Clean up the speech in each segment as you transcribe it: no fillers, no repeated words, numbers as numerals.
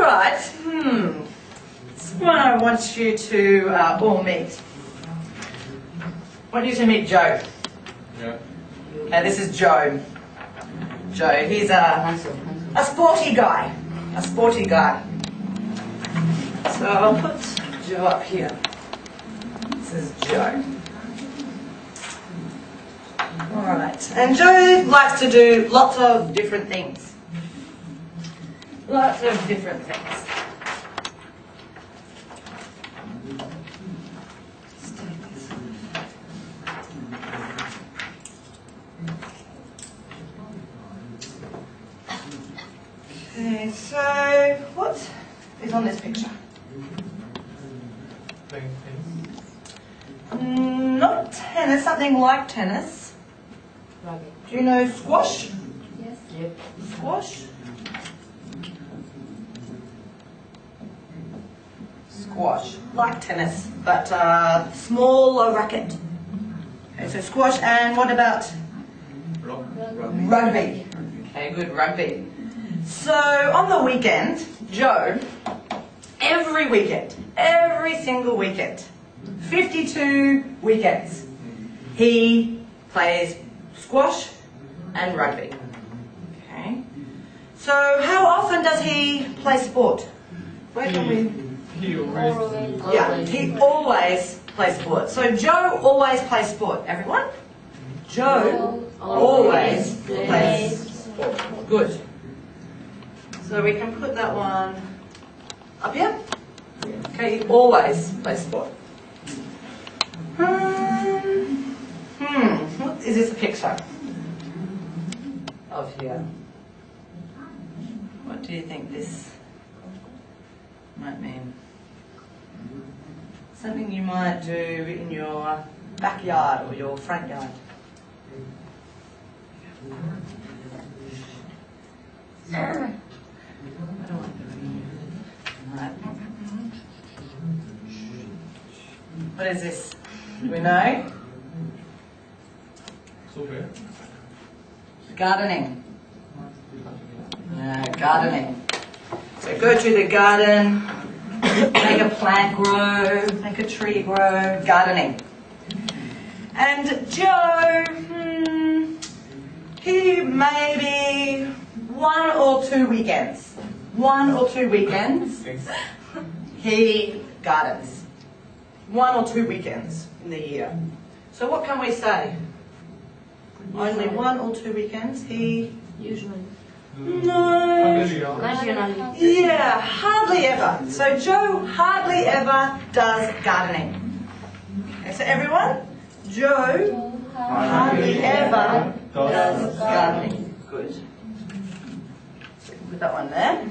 Alright, this one I want you to all meet. I want you to meet Joe. Yeah. Okay, this is Joe. Joe, he's a sporty guy. A sporty guy. So I'll put Joe up here. This is Joe. Alright, and Joe likes to do lots of different things. Lots of different things. Okay, so what is on this picture? Playing tennis. Not tennis, something like tennis. Do you know squash? Yes. Yep. Squash? Squash, like tennis, but smaller racket. Okay, so squash, and what about rugby? Okay, good, rugby. So on the weekend, Joe, every single weekend, 52 weekends, he plays squash and rugby. Okay. So how often does he play sport? Where can we? He always. Yeah, he always plays sport. So Joe always plays sport. Everyone? Joe always plays sport. Good. So we can put that one up here. Okay, he always plays sport. What is this a picture of here? What do you think this might mean? Something you might do in your backyard or your front yard. I don't want to do it. What is this? Do we know? Super. Gardening. No, gardening. So go to the garden, make a plant grow, make a tree grow, gardening. And Joe, he maybe 1 or 2 weekends. 1 or 2 weekends, he gardens. 1 or 2 weekends in the year. So what can we say? Only 1 or 2 weekends, he... Usually. No. Occasionally. Yeah, hardly ever. So Joe hardly ever does gardening. Okay, so everyone, Joe hardly ever does gardening. Good. So we can put that one there.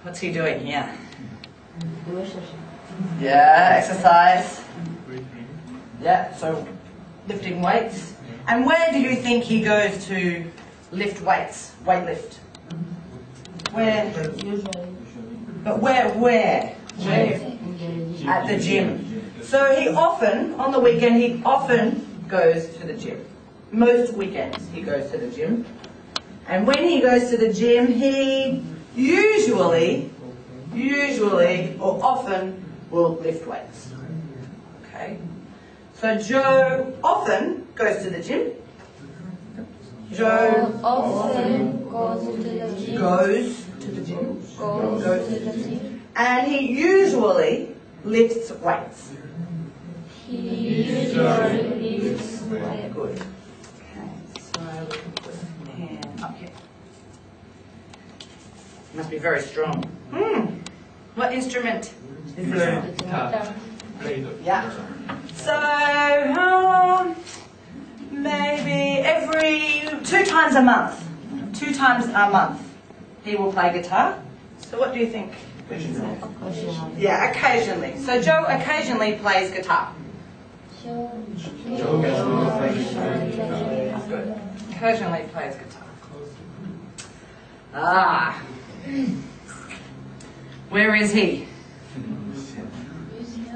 What's he doing here? Yeah, exercise. Yeah, so lifting weights. And where do you think he goes to lift weights, weight lift? Where? Usually. But where? Where? At the gym. So he often, on the weekend, he often goes to the gym. Most weekends he goes to the gym. And when he goes to the gym, he usually or often will lift weights. Okay? So Joe often goes to the gym. Joe often goes to the gym. goes to the gym. Goes to the gym. And he usually lifts weights. He usually lifts weights. Good. Okay, so we can put his hand up here. Must be very strong. What instrument is this? Guitar. Play Yeah. So, maybe every 2 times a month. 2 times a month he will play guitar. So what do you think? Occasionally. Yeah, occasionally. So Joe occasionally plays guitar. Joe Good. Occasionally plays guitar. Where is he?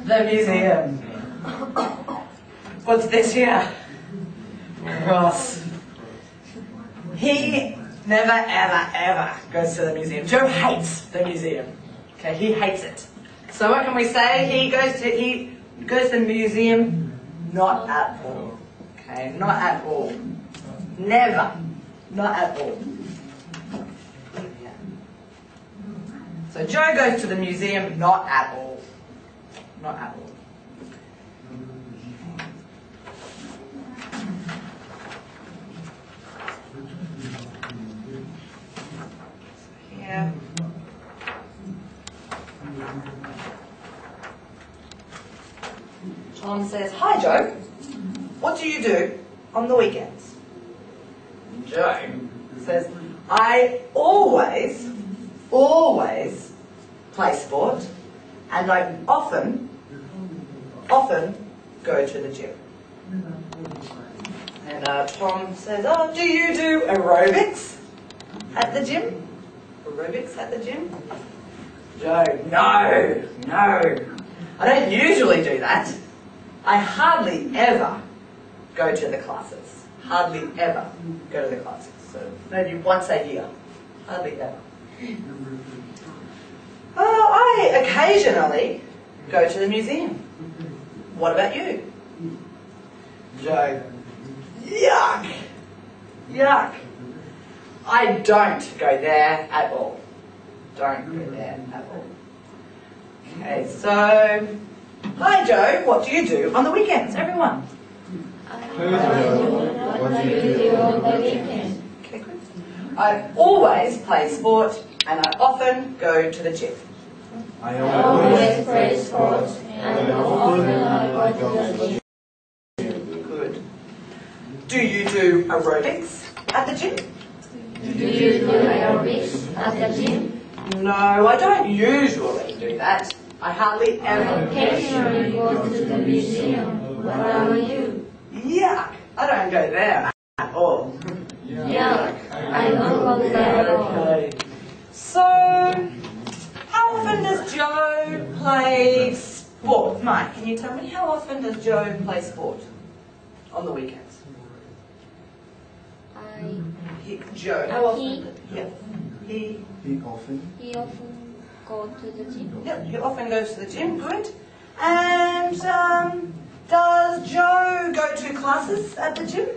The museum. What's this here? Cross. He never, ever, ever goes to the museum. Joe hates the museum. Okay, he hates it. So what can we say? He goes to the museum not at all. Okay, not at all. Never. Not at all. Yeah. So Joe goes to the museum not at all. Not at all. Here. Tom says, "Hi Joe, what do you do on the weekends?" Joe says, "I always play sport, and I often go to the gym." And Tom says, "Oh, do you do aerobics at the gym? Aerobics at the gym?" Joe, no. I don't usually do that. I hardly ever go to the classes. Hardly ever go to the classes. So maybe once a year. Hardly ever. Oh, I occasionally go to the museum. What about you? Joe, yuck. I don't go there at all. Don't go there at all. Okay, so, hi Joe, what do you do on the weekends, everyone? What do you do on the weekend? Okay, good. I always play sport and I often go to the gym. I always play sports and often I go to the gym. Good. Do you do aerobics at the gym? Do you do aerobics at the gym? No, I don't usually do that. I hardly I ever. occasionally go to the museum. What about you? Yuck! I don't go there at all. Yeah, I don't go there at all. Okay. So, how often does Joe play sport? Mike, can you tell me how often does Joe play sport on the weekends? Joe, how often? Yeah. He often go to the gym. Yep, he often goes to the gym, good. And does Joe go to classes at the gym?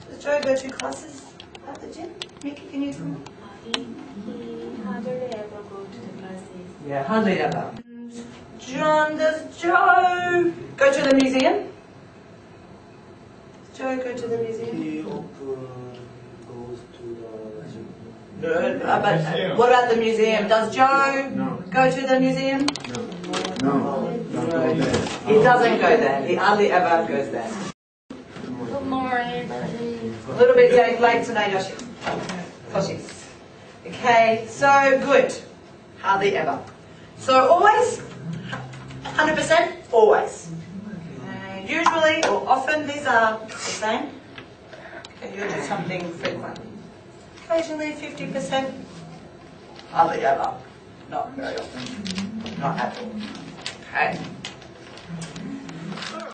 Does Joe go to classes at the gym? Mickey, can you tell me? He hardly ever go to the classes. Yeah, hardly ever. John, does Joe go to the museum? Does Joe go to the museum? He often goes to the gym. No, but what about the museum? Does Joe go to the museum? No. He doesn't go there. He hardly ever goes there. Good morning, buddy. A little bit late today, Yoshi. Okay, so good. Hardly ever. So always? 100%? Always. Okay, usually or often, these are the same. Okay, you'll do something frequent. Occasionally 50%. Hardly ever. Not very often. Not at all. Okay.